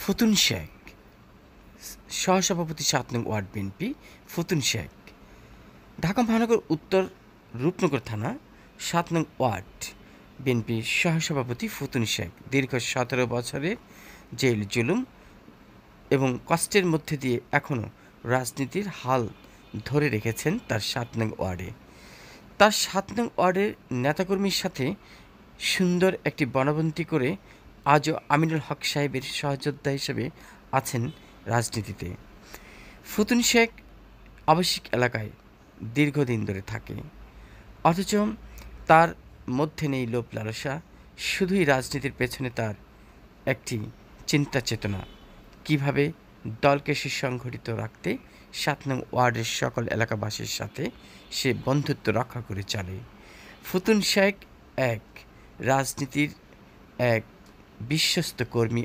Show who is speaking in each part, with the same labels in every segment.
Speaker 1: ফতুন শেখ, সহসভাপতি ৭ নং word BNP ফতুন Sheikh. Dhaka মহানগর উত্তর রূপনগর থানা ৭ নং ওয়ার্ড বিএনপির সহসভাপতি ফতুন শেখ দীর্ঘ ১৭ বছরের জেল জুলুম এবং কষ্টের মধ্যে দিয়ে এখনও রাজনীতির হাল ধরে রেখেছেন তার ৭ নং ওয়ার্ডে। তার ৭ নং ওয়ার্ডের নেতাকর্মীর সাথে সুন্দর একটি বনবন্তি করে আজও আমিনুল হক সাহেবের সহযোদ্ধা হিসেবে আছেন রাজনীতিতে। ফতুন শেখ আবাসিক এলাকায় দীর্ঘদিন ধরে থাকে, অথচ তার মধ্যে নেই লোভ লালসা, শুধুই রাজনীতির পেছনে তার একটি চিন্তা চেতনা, কীভাবে দলকে সুসংগঠিত রাখতে ৭ নং ওয়ার্ডের সকল এলাকাবাসীর সাথে সে বন্ধুত্ব রক্ষা করে চলে। ফতুন শেখ এক রাজনীতির এক বিশ্বস্ত কর্মী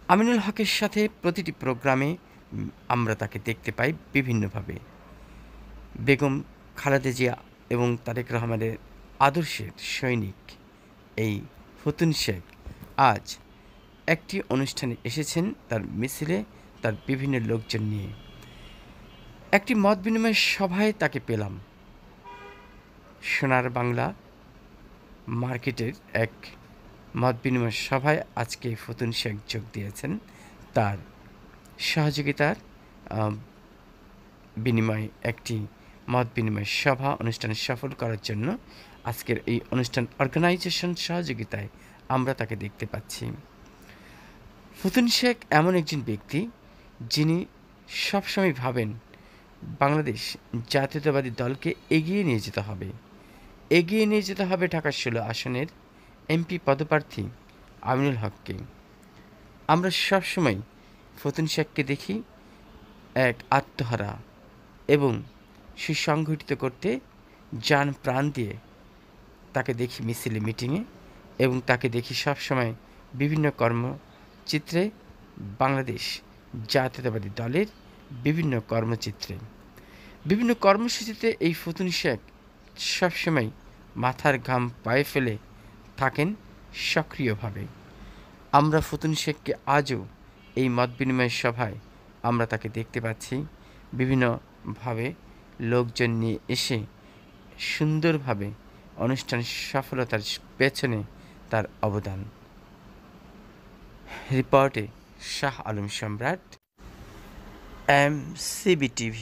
Speaker 1: আমিনুল হকের সাথে প্রতিটি প্রোগ্রামে আমরা তাকে দেখতে পাই বিভিন্নভাবে। বেগম খালেদা জিয়া এবং তারেক রহমানের আদর্শের সৈনিক এই ফতুন শেখ আজ একটি অনুষ্ঠানে এসেছেন তার মিছিলে তার বিভিন্ন লোকজন নিয়ে। একটি মত বিনিময় সভায় তাকে পেলাম। সোনার বাংলা মার্কেটের এক মত বিনিময় সভায় আজকে ফতুন শেখ যোগ দিয়েছেন। তার সহযোগিতার বিনিময়ে একটি মত বিনিময় সভা অনুষ্ঠান সফল করার জন্য আজকের এই অনুষ্ঠান অর্গানাইজেশন সহযোগিতায় আমরা তাকে দেখতে পাচ্ছি। ফতুন শেখ এমন একজন ব্যক্তি যিনি সবসময় ভাবেন বাংলাদেশ জাতীয়তাবাদী দলকে এগিয়ে নিয়ে যেতে হবে ঢাকা ১৬ আসনের এমপি পদপ্রার্থী আমিনুল হককে। আমরা সবসময় ফতুন শেখকে দেখি এক আত্মহারা এবং সুসংগঠিত করতে যান প্রাণ দিয়ে তাকে দেখি মিছিলে মিটিংয়ে, এবং তাকে দেখি সবসময় বিভিন্ন কর্মচিত্রে, বাংলাদেশ জাতীয়তাবাদী দলের বিভিন্ন কর্মচিত্রে, বিভিন্ন কর্মসূচিতে এই ফতুন শেখ সবসময় মাথার ঘাম পায়ে ফেলে থাকেন সক্রিয়ভাবে। আমরা ফতুন শেখকে আজও এই মত বিনিময় সভায় আমরা তাকে দেখতে পাচ্ছি। বিভিন্নভাবে লোকজন নিয়ে এসে সুন্দরভাবে অনুষ্ঠান সফলতার পেছনে তার অবদান। রিপোর্টে শাহ আলম সম্রাট, MCB TV।